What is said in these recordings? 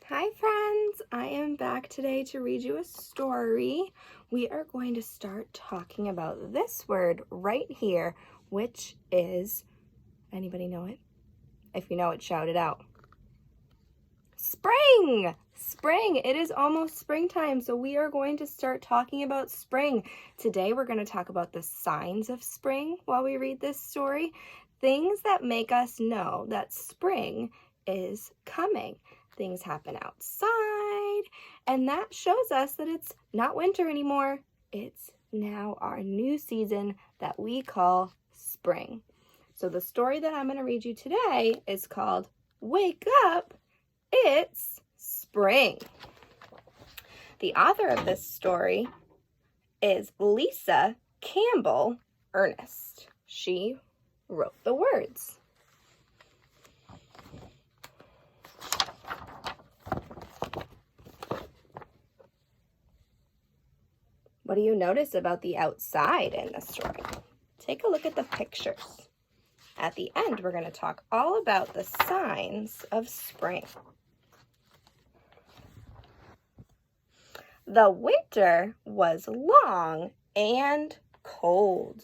Hi friends, I am back today to read you a story. We are going to start talking about this word right here, which is, anybody know it? If you know it, shout it out. Spring! Spring! It is almost springtime, so we are going to start talking about spring. Today we're going to talk about the signs of spring while we read this story. Things that make us know that spring is coming. Things happen outside, and that shows us that it's not winter anymore. It's now our new season that we call spring. So the story that I'm going to read you today is called Wake Up, It's Spring. The author of this story is Lisa Campbell Ernest. She wrote the words. What do you notice about the outside in the story? Take a look at the pictures. At the end, we're going to talk all about the signs of spring. The winter was long and cold.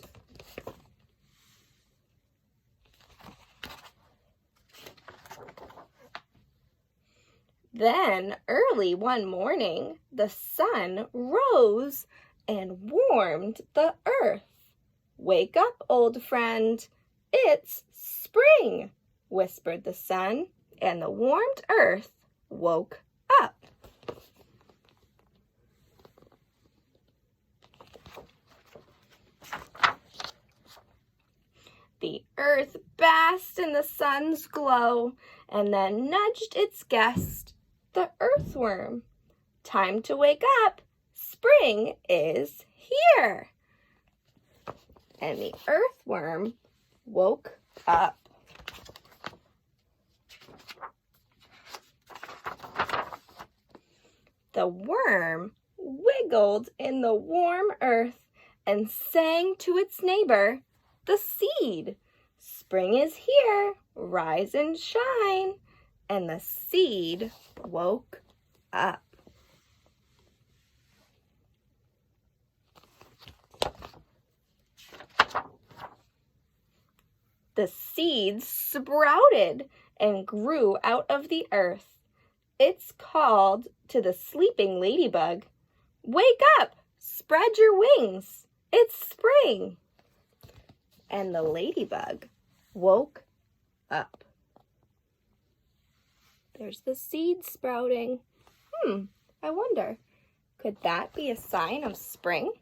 Then, early one morning, the sun rose and warmed the earth. Wake up, old friend. It's spring, whispered the sun, and the warmed earth woke up. The earth basked in the sun's glow and then nudged its guest, the earthworm. Time to wake up. Spring is here. And the earthworm woke up. The worm wiggled in the warm earth and sang to its neighbor, the seed. Spring is here, rise and shine. And the seed woke up. The seed sprouted and grew out of the earth. It's called to the sleeping ladybug, "Wake up, spread your wings, it's spring." And the ladybug woke up. There's the seed sprouting. I wonder, could that be a sign of spring?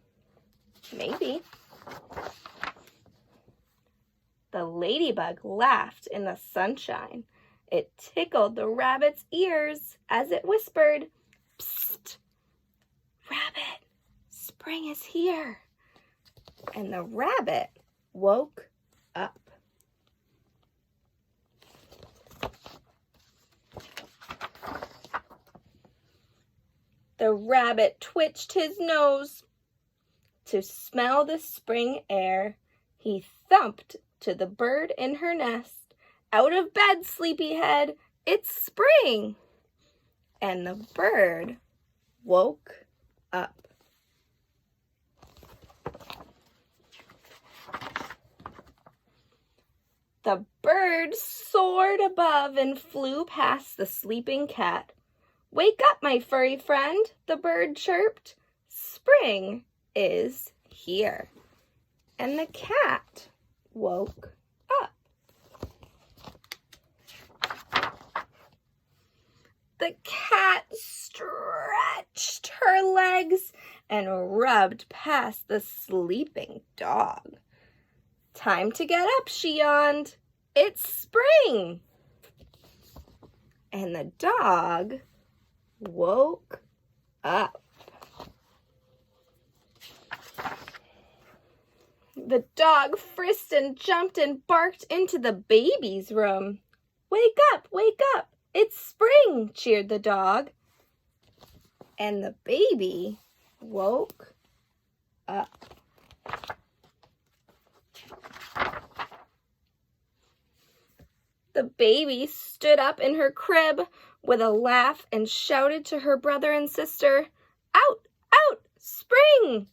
Maybe. The ladybug laughed in the sunshine. It tickled the rabbit's ears as it whispered, "Psst, rabbit, spring is here." And the rabbit woke up. The rabbit twitched his nose to smell the spring air. He thumped to the bird in her nest. "Out of bed, sleepyhead, it's spring." And the bird woke up. The bird soared above and flew past the sleeping cat. "Wake up, my furry friend," the bird chirped. "Spring is here." And the cat woke up. The cat stretched her legs and rubbed past the sleeping dog. "Time to get up," she yawned. "It's spring." And the dog woke up. The dog frisked and jumped and barked into the baby's room. "Wake up, wake up, it's spring," cheered the dog. And the baby woke up. The baby stood up in her crib, with a laugh and shouted to her brother and sister, "Out, out, spring!"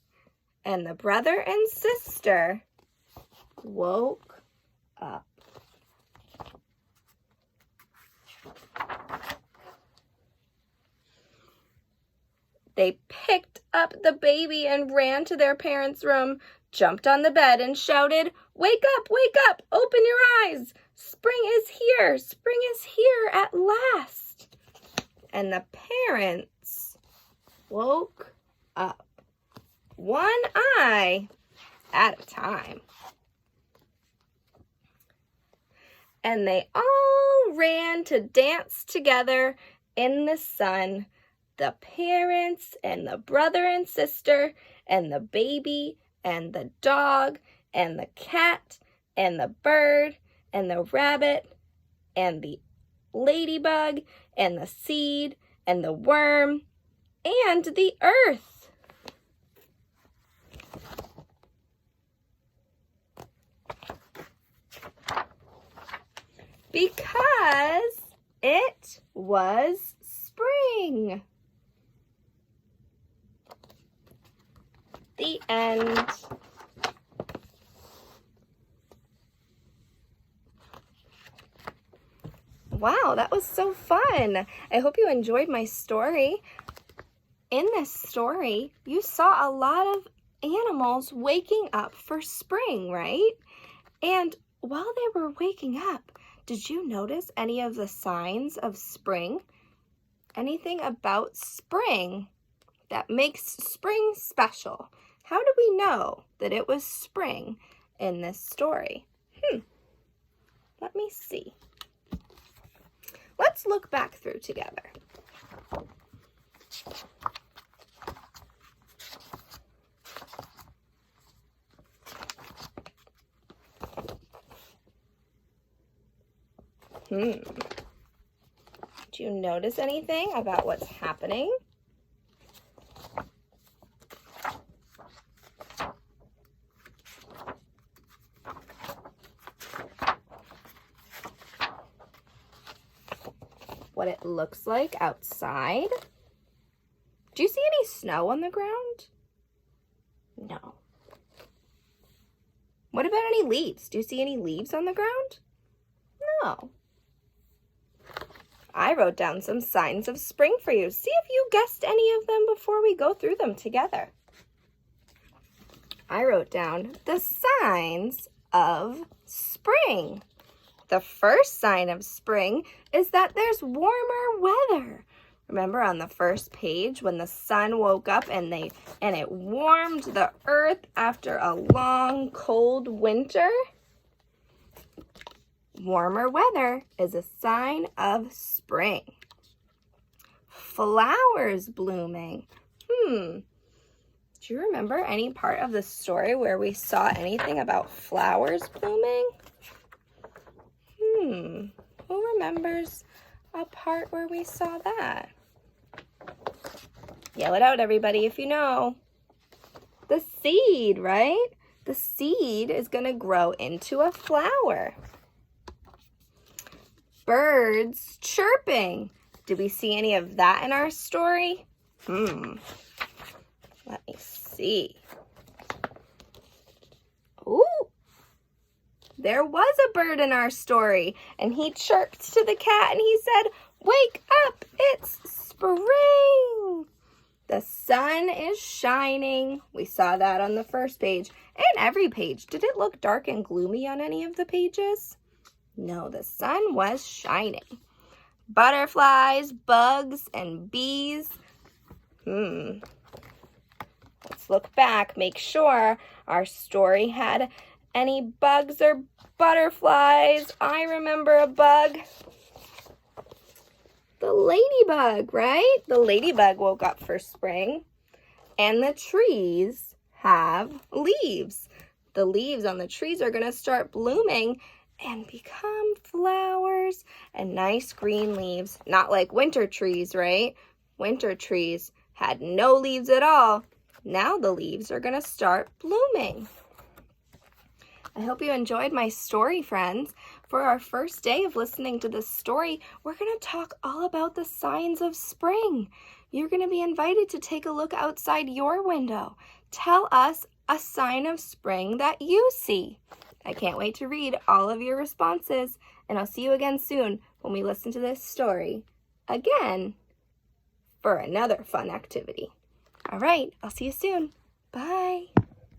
And the brother and sister woke up. They picked up the baby and ran to their parents' room, jumped on the bed and shouted, wake up, open your eyes. Spring is here at last." And the parents woke up, one eye at a time. And they all ran to dance together in the sun. The parents and the brother and sister and the baby and the dog and the cat and the bird and the rabbit and the ladybug and the seed and the worm and the earth. Because it was spring. The end. Wow, that was so fun. I hope you enjoyed my story. In this story, you saw a lot of animals waking up for spring, right? And while they were waking up, did you notice any of the signs of spring? Anything about spring that makes spring special? How do we know that it was spring in this story? Let me see. Let's look back through together. Do you notice anything about what's happening? What it looks like outside? Do you see any snow on the ground? No. What about any leaves? Do you see any leaves on the ground? No. I wrote down some signs of spring for you. See if you guessed any of them before we go through them together. I wrote down the signs of spring. The first sign of spring is that there's warmer weather. Remember on the first page when the sun woke up and it warmed the earth after a long cold winter? Warmer weather is a sign of spring. Flowers blooming. Do you remember any part of the story where we saw anything about flowers blooming? Who remembers a part where we saw that? Yell it out, everybody, if you know. The seed, right? The seed is going to grow into a flower. Birds chirping. Did we see any of that in our story? Let me see. Ooh, there was a bird in our story, and he chirped to the cat and he said, wake up, it's spring. The sun is shining. We saw that on the first page and every page. Did it look dark and gloomy on any of the pages? No, the sun was shining. Butterflies, bugs, and bees. Let's look back, make sure our story had any bugs or butterflies. I remember a bug. The ladybug, right? The ladybug woke up for spring. And the trees have leaves. The leaves on the trees are going to start blooming and become flowers and nice green leaves. Not like winter trees, right? Winter trees had no leaves at all. Now the leaves are going to start blooming. I hope you enjoyed my story, friends. For our first day of listening to this story, we're going to talk all about the signs of spring. You're going to be invited to take a look outside your window. Tell us a sign of spring that you see. I can't wait to read all of your responses, and I'll see you again soon when we listen to this story again for another fun activity. All right, I'll see you soon. Bye.